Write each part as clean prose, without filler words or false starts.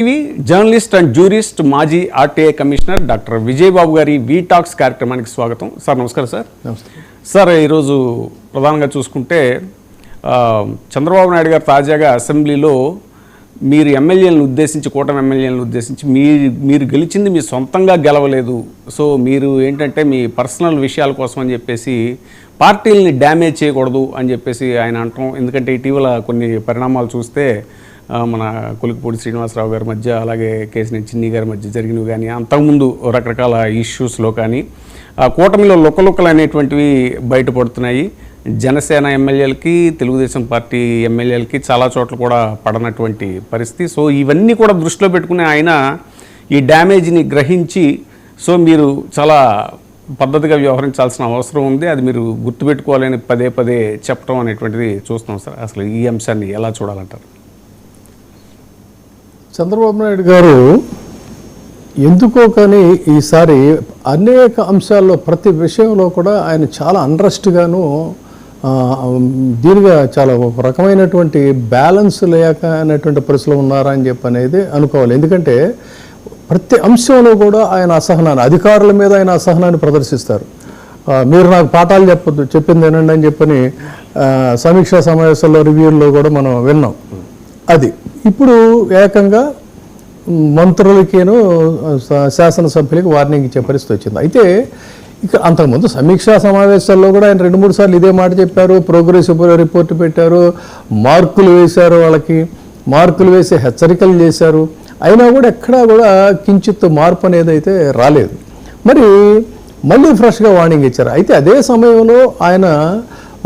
TV journalist and jurist మాజీ RTI commissioner doctor Vijaya Babu గారి వి talks కార్యక్రమానికి స్వాగతం. సార్ నమస్కారం. సార్ నమస్తే సార్. ఈరోజు ప్రధానంగా చూసుకుంటే చంద్రబాబు నాయుడు గారు తాజాగా అసెంబ్లీలో మీరు ఎమ్మెల్యేలను ఉద్దేశించి, కూటమి ఎమ్మెల్యేలను ఉద్దేశించి మీరు గెలిచింది మీ సొంతంగా గెలవలేదు, సో మీరు ఏంటంటే మీ పర్సనల్ విషయాల కోసం అని చెప్పేసి పార్టీలని డ్యామేజ్ చేయకూడదు అని చెప్పేసి ఆయన అంటాం. ఎందుకంటే ఇటీవల కొన్ని పరిణామాలు చూస్తే మన కొలికిపూడి శ్రీనివాసరావు గారి మధ్య, అలాగే కేసినేని చిన్ని గారి మధ్య జరిగినవి కానీ, అంతకుముందు రకరకాల ఇష్యూస్లో కానీ కూటమిలో లుకలుకలు అనేటువంటివి బయటపడుతున్నాయి. జనసేన ఎమ్మెల్యేలకి, తెలుగుదేశం పార్టీ ఎమ్మెల్యేలకి చాలా చోట్ల కూడా పడనటువంటి పరిస్థితి. సో ఇవన్నీ కూడా దృష్టిలో పెట్టుకుని ఆయన ఈ డ్యామేజ్ని గ్రహించి, సో మీరు చాలా పద్ధతిగా వ్యవహరించాల్సిన అవసరం ఉంది, అది మీరు గుర్తుపెట్టుకోవాలని పదే పదే చెప్పడం అనేటువంటిది చూస్తున్నాం. సార్ అసలు ఈ అంశాన్ని ఎలా చూడాలంటారు? చంద్రబాబు నాయుడు గారు ఎందుకో కానీ ఈసారి అనేక అంశాల్లో, ప్రతి విషయంలో కూడా ఆయన చాలా అండ్రెస్ట్గాను, దీనిగా చాలా ఒక రకమైనటువంటి బ్యాలెన్స్ లేక అనేటువంటి పరిస్థితిలో ఉన్నారా అని చెప్పి అనేది అనుకోవాలి. ఎందుకంటే ప్రతి అంశంలో కూడా ఆయన అసహనాన్ని, అధికారుల మీద ఆయన అసహనాన్ని ప్రదర్శిస్తారు. మీరు నాకు పాఠాలు చెప్పింది ఏనండి అని చెప్పని సమీక్షా సమావేశాల్లో, రివ్యూల్లో కూడా మనం విన్నాం. అది ఇప్పుడు ఏకంగా మంత్రులకేను శాసనసభ్యులకి వార్నింగ్ ఇచ్చే పరిస్థితి వచ్చింది. అయితే ఇక అంతకుముందు సమీక్షా సమావేశాల్లో కూడా ఆయన 2-3 సార్లు ఇదే మాట చెప్పారు. ప్రోగ్రెస్ రిపోర్ట్ పెట్టారు, మార్కులు వేశారు, వాళ్ళకి మార్కులు వేసి హెచ్చరికలు చేశారు. అయినా కూడా ఎక్కడా కూడా కించిత్ మార్పు అనేది అయితే రాలేదు. మరి మళ్ళీ ఫ్రెష్గా వార్నింగ్ ఇచ్చారు. అయితే అదే సమయంలో ఆయన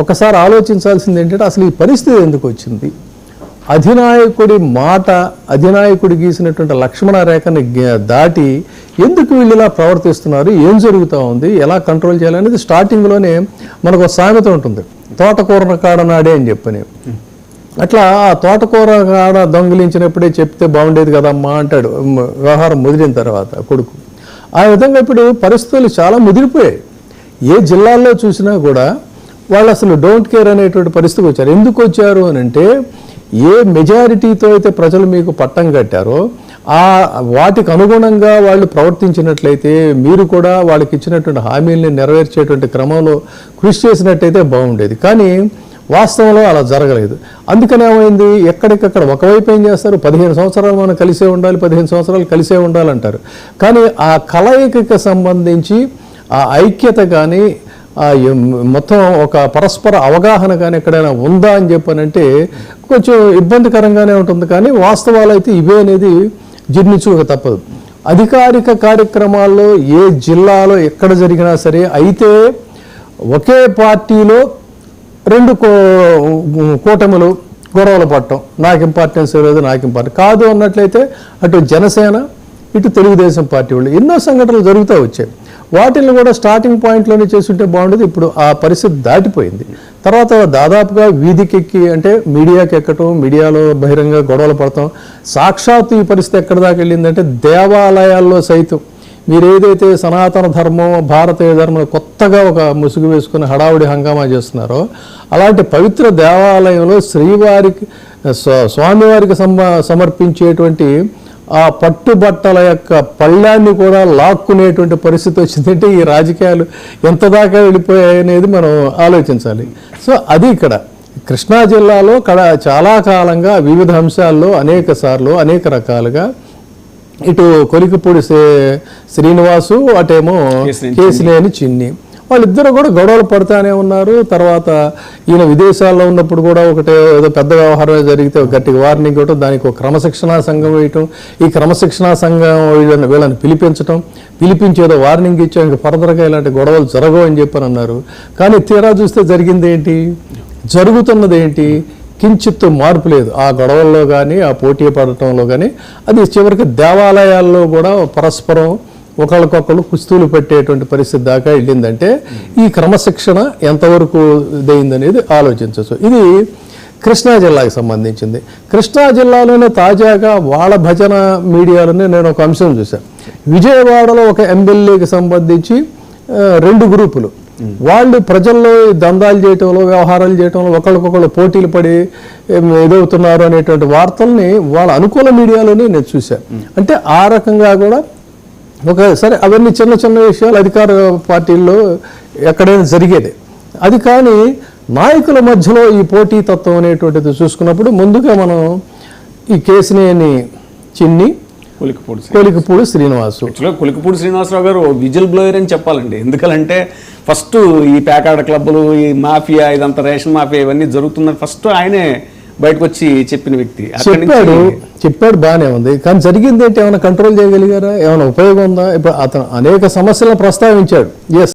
ఒకసారి ఆలోచించాల్సింది ఏంటంటే, అసలు ఈ పరిస్థితి ఎందుకు వచ్చింది, అధినాయకుడి మాట, అధినాయకుడి గీసినటువంటి లక్ష్మణ రేఖని దాటి ఎందుకు వీళ్ళు ఇలా ప్రవర్తిస్తున్నారు, ఏం జరుగుతూ ఉంది, ఎలా కంట్రోల్ చేయాలనేది స్టార్టింగ్లోనే మనకు ఒక సామెత ఉంటుంది, తోటకూర కాడ నాడే అని చెప్పని. అట్లా ఆ తోటకూర కాడ దొంగిలించినప్పుడే చెప్తే బాగుండేది కదమ్మా అంటాడు వ్యవహారం ముదిరిన తర్వాత కొడుకు. ఆ విధంగా ఇప్పుడు పరిస్థితులు చాలా ముదిరిపోయాయి. ఏ జిల్లాల్లో చూసినా కూడా వాళ్ళు అసలు డోంట్ కేర్ అనేటువంటి పరిస్థితికి వచ్చారు. ఎందుకు వచ్చారు అని అంటే, ఏ మెజారిటీతో అయితే ప్రజలు మీకు పట్టం కట్టారో వాటికి అనుగుణంగా వాళ్ళు ప్రవర్తించినట్లయితే, మీరు కూడా వాళ్ళకి ఇచ్చినటువంటి హామీల్ని నెరవేర్చేటువంటి క్రమంలో కృషి చేసినట్టయితే బాగుండేది. కానీ వాస్తవంలో అలా జరగలేదు. అందుకనే ఏమైంది, ఎక్కడికక్కడ ఒకవైపు ఏం చేస్తారు, 15 సంవత్సరాలు మనం కలిసే ఉండాలి, 15 సంవత్సరాలు కలిసే ఉండాలంటారు. కానీ ఆ కలయికకి సంబంధించి ఆ ఐక్యత కానీ, మొత్తం ఒక పరస్పర అవగాహన కానీ ఎక్కడైనా ఉందా అని చెప్పనంటే కొంచెం ఇబ్బందికరంగానే ఉంటుంది. కానీ వాస్తవాలు అయితే ఇవే అనేది జీర్ణించుకోక తప్పదు. అధికారిక కార్యక్రమాల్లో ఏ జిల్లాలో ఎక్కడ జరిగినా సరే, అయితే ఒకే పార్టీలో 2 కూటములు గొడవలు పడటం, నాకు ఇంపార్టెన్స్ లేదు, నాకు ఇంపార్టెన్స్ కాదు అన్నట్లయితే అటు జనసేన, ఇటు తెలుగుదేశం పార్టీ వాళ్ళు ఎన్నో సంఘటనలు జరుగుతూ వచ్చాయి. వాటిని కూడా స్టార్టింగ్ పాయింట్లోనే చేస్తుంటే బాగుండేది. ఇప్పుడు ఆ పరిస్థితి దాటిపోయింది. తర్వాత దాదాపుగా వీధికెక్కి, అంటే మీడియాకి ఎక్కటం, మీడియాలో బహిరంగ గొడవలు పడతాం. సాక్షాత్తు ఈ పరిస్థితి ఎక్కడి దాకా వెళ్ళిందంటే, దేవాలయాల్లో సైతం మీరు ఏదైతే సనాతన ధర్మం, భారతీయ ధర్మం కొత్తగా ఒక ముసుగు వేసుకుని హడావుడి హంగామా చేస్తున్నారో, అలాంటి పవిత్ర దేవాలయంలో శ్రీవారికి, స్వామివారికి సమర్పించేటువంటి ఆ పట్టుబట్టల యొక్క పళ్ళాన్ని కూడా లాక్కునేటువంటి పరిస్థితి వచ్చిందంటే ఈ రాజకీయాలు ఎంత దాకా వెళ్ళిపోయాయి అనేది మనం ఆలోచించాలి. సో అది ఇక్కడ కృష్ణా జిల్లాలో చాలా కాలంగా వివిధ అంశాల్లో అనేక సార్లు అనేక రకాలుగా ఇటు కొలికిపూడి శ్రీనివాసు, అటేమో కేసినేని చిన్ని, వాళ్ళిద్దరూ కూడా గొడవలు పడుతూనే ఉన్నారు. తర్వాత ఈయన విదేశాల్లో ఉన్నప్పుడు కూడా ఒకటే ఏదో పెద్ద వ్యవహారం జరిగితే గట్టిగా వార్నింగ్ ఇవ్వటం, దానికి ఒక క్రమశిక్షణా సంఘం వేయటం, ఈ క్రమశిక్షణా సంఘం వీళ్ళని పిలిపించేదో వార్నింగ్ ఇచ్చాం, ఇంకా ఫర్దర్గా ఇలాంటి గొడవలు జరగవు అని చెప్పని అన్నారు. కానీ తీరా చూస్తే జరిగింది ఏంటి, జరుగుతున్నది ఏంటి, కించిత్తు మార్పు లేదు ఆ గొడవల్లో కానీ, ఆ పోటీ పడటంలో కానీ. అది చివరికి దేవాలయాల్లో కూడా పరస్పరం ఒకళ్ళకొకళ్ళు కుస్తూలు పెట్టేటువంటి పరిస్థితి దాకా వెళ్ళిందంటే ఈ క్రమశిక్షణ ఎంతవరకు ఇదైందనేది ఆలోచించవచ్చు. ఇది కృష్ణా జిల్లాకి సంబంధించింది. కృష్ణా జిల్లాలోనే తాజాగా వాళ్ళ భజన మీడియాలోనే నేను ఒక అంశం చూశాను. విజయవాడలో ఒక ఎమ్మెల్యేకి సంబంధించి 2 గ్రూపులు, వాళ్ళు ప్రజల్లో ఈ దందాలు చేయటంలో వ్యవహారాలు చేయటంలో ఒకళ్ళకొకళ్ళు పోటీలు పడి ఎదుగుతున్నారు అనేటువంటి వార్తల్ని వాళ్ళ అనుకూల మీడియాలోనే నేను చూశాను. అంటే ఆ రకంగా కూడా సరే అవన్నీ చిన్న చిన్న విషయాలు అధికార పార్టీల్లో ఎక్కడైనా జరిగేది. అది కానీ నాయకుల మధ్యలో ఈ పోటీతత్వం అనేటువంటిది చూసుకున్నప్పుడు ముందుగా మనం ఈ కేసినేని చిన్ని, కొలికిపూడి శ్రీనివాసు. యాక్చువల్గా కొలికిపూడి శ్రీనివాసరావు గారు విజిల్ బ్లోయర్ అని చెప్పాలండి. ఎందుకంటే ఫస్ట్ ఈ పేకాడ క్లబ్బులు, ఈ మాఫియా, ఇదంతా రేషన్ మాఫియా ఇవన్నీ జరుగుతుందని ఫస్ట్ ఆయనే బయటకు వచ్చి చెప్పిన వ్యక్తి. చెప్పాడు బాగానే ఉంది, కానీ జరిగింది ఏంటి? ఏమైనా కంట్రోల్ చేయగలిగారా? ఏమైనా ఉపయోగం ఉందా? ఇప్పుడు అతను అనేక సమస్యలను ప్రస్తావించాడు. ఎస్,